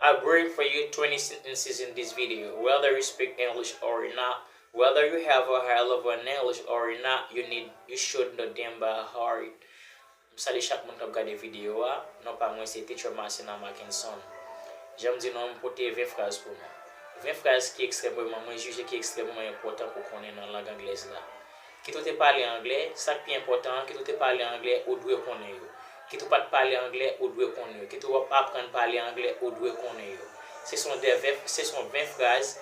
I bring for you 20 sentences in this video. Whether you speak English or not, whether you have a high level in English or not, you should know them by heart. Msali chaque monde qui regarde vidéo a, non pas moi c'est teacher Mackenson. J'aime dire non pour 20 phrases pour moi. 20 phrases qui extrêmement moi juge qui extrêmement important pour qu'on ait dans la langue anglaise là. Qui tout est parler anglais, ça qui est important, qui tout est parler anglais ou doit connaître. Qui tout pas parler anglais ou doit connaître. Qui tout apprendre parler anglais ou doit connaître. Ce sont 20 phrases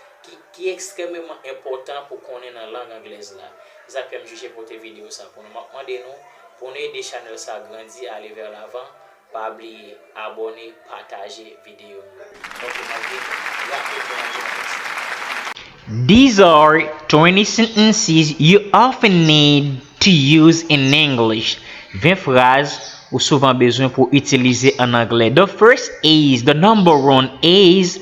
qui est extrêmement important pour qu'on ait dans la langue anglaise là. Ça peut me juger pour tes vidéos ça pour nous demander nous pour nous aider channel ça grandir aller vers l'avant. Pas oublier abonner, partager vidéo. These are 20 sentences you often need to use in English. 20 phrases ou souvent besoin pour utiliser en anglais. The first is, the number one is,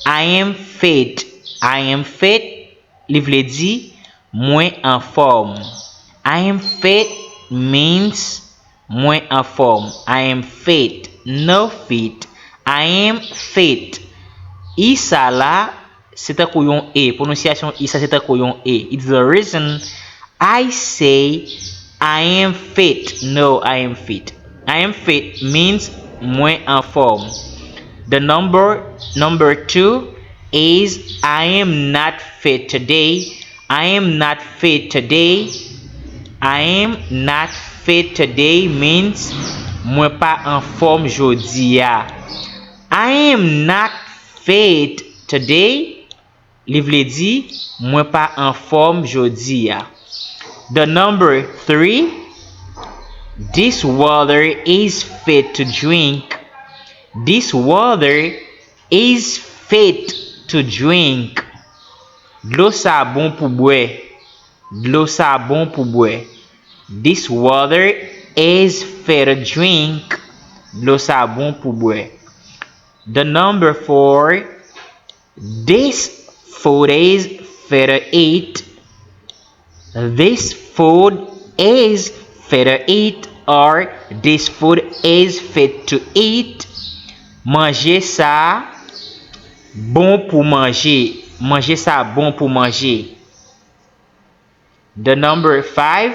I am fit. I am fit, li vle di, mwen en forme. I am fit means mwen en forme. I am fit, no fit. I am fit. Isa la, c'est un couillon E. Prononciation Isa, c'est un couillon E. It's the reason I say I am fit. No, I am fit. I am fit means mwen en forme. The number two is I am not fit today. I am not fit today. I am not fit today means mwen pa en forme jodi ya. I am not fit today. Li vle di mwen pa en forme jodi ya. The number three, this water is fit to drink. This water is fit to drink. L'eau sa bon pour boire. L'eau sa bon pour boire. This water is fit to drink. L'eau sa bon pour boire. The number four, this food is fit to eat. This food is fit to eat, or this food is fit to eat. Manger ça bon pour manger. Manger ça bon pour manger. The number five,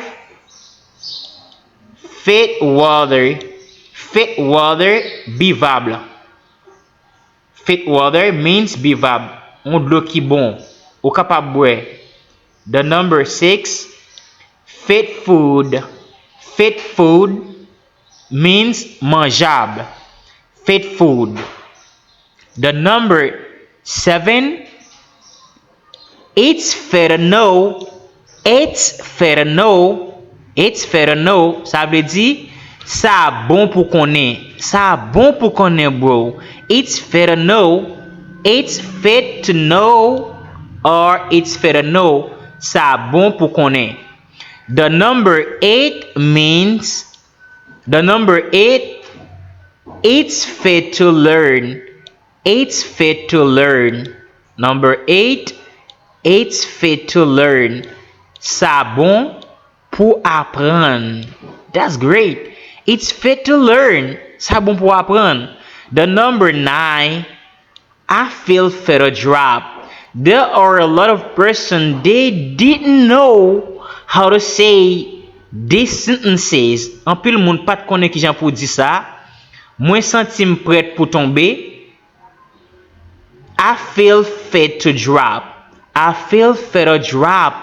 fit water. Fit water, buvable. Fit water means buvable. On de l'eau qui bon. Ou capable boire. The number six, fit food. Fit food means mangeable. Fit food. The number seven, it's fair to know. It's fair to know. It's fair to know. Ça veut dire ça bon pour connaître. Ça bon pour connaître, bro. It's fair to know. It's fit to know, or it's fair to know. Ça bon pour connaître. The number eight means, it's fit to learn. It's fit to learn. Number eight, it's fit to learn. Ça bon pour apprendre. That's great. It's fit to learn. Ça bon pour apprendre. The number nine, I feel fit to drop. There are a lot of persons, they didn't know how to say these sentences. En pile moun pas connaît qui j'en pour dire ça. Moi senti me prête pour tomber. I feel fit to drop. I feel fit to drop.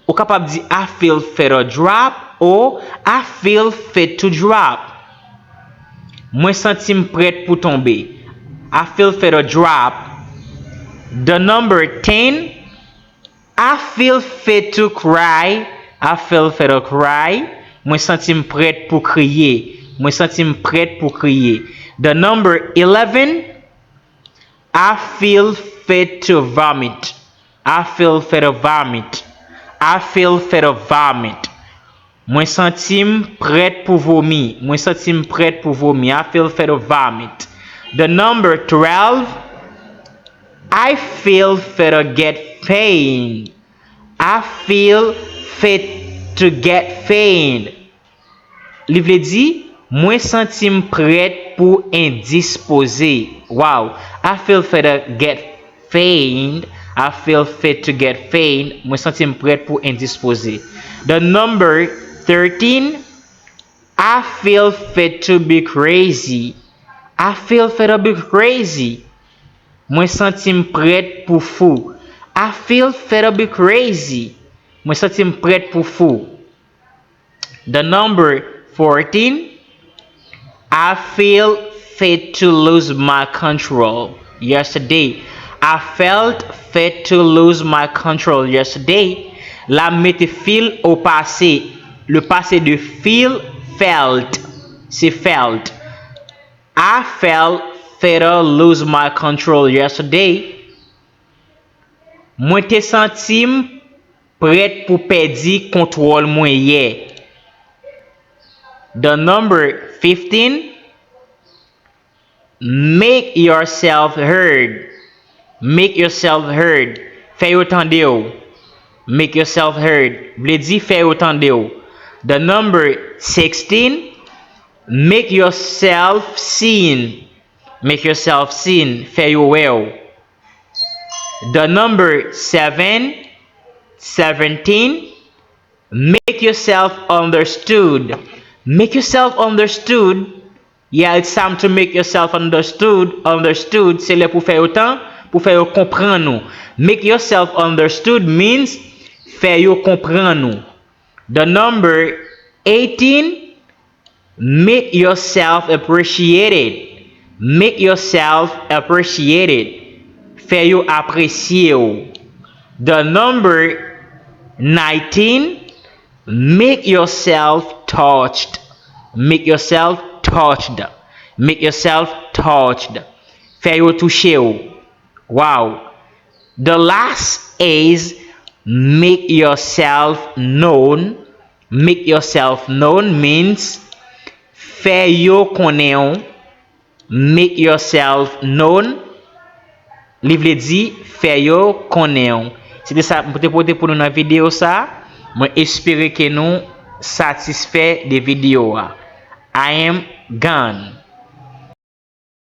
Ou capable dire I feel fit to drop ou I feel fit to drop. Moi senti me prête pour tomber. I feel fit to drop. The number 10, I feel fit to cry. I feel fit to cry. Moi senti me prête pour crier. Moi senti me prête pour crier. The number 11, I feel fit to vomit. I feel fit to vomit. I feel fit to vomit. Moi senti me prête pour vomir. Moi senti me prête pour vomir. I feel fit to vomit. The number 12, I feel fit to get pain. I feel fit to get pain. Li vle di, moi senti me prête pour indisposé. Wow. I feel fit to get faint. I feel fit to get faint. Mwen senti m prêt pour indisposé. The number 13. I feel fit to be crazy. I feel fit to be crazy. Mwen senti m prêt pour fou. I feel fit to be crazy. Mwen senti m prêt pour fou. The number 14. I feel fit to lose my control yesterday. I felt fit to lose my control yesterday. La mette feel au passé. Le passé de feel, felt. C'est felt. I felt fit to lose my control yesterday. Mwen te sentim prêt pour perdre contrôle mwen hier. The number 15. Make yourself heard. Make yourself heard. Fè yo tande yo. Make yourself heard. Vle di fè yo tande yo. The number 16. Make yourself seen. Make yourself seen. Fè yo well. The number 17. Make yourself understood. Make yourself understood. Yeah, it's time to make yourself understood. Understood, c'est là pour faire autant, pour faire comprendre nous. Make yourself understood means faire you comprendre nous. The number 18. Make yourself appreciated. Make yourself appreciated. Faire you apprécier. The number 19. Make yourself touched. Make yourself touched. Make yourself touched. Fais yo toucher. Wow. The last is make yourself known. Make yourself known means fais yo konnen. Make yourself known. Li vle di fais yo konnen. C'était ça pour nous dans vidéo ça. Moi espérer que nous satisfait des vidéos. I am gone.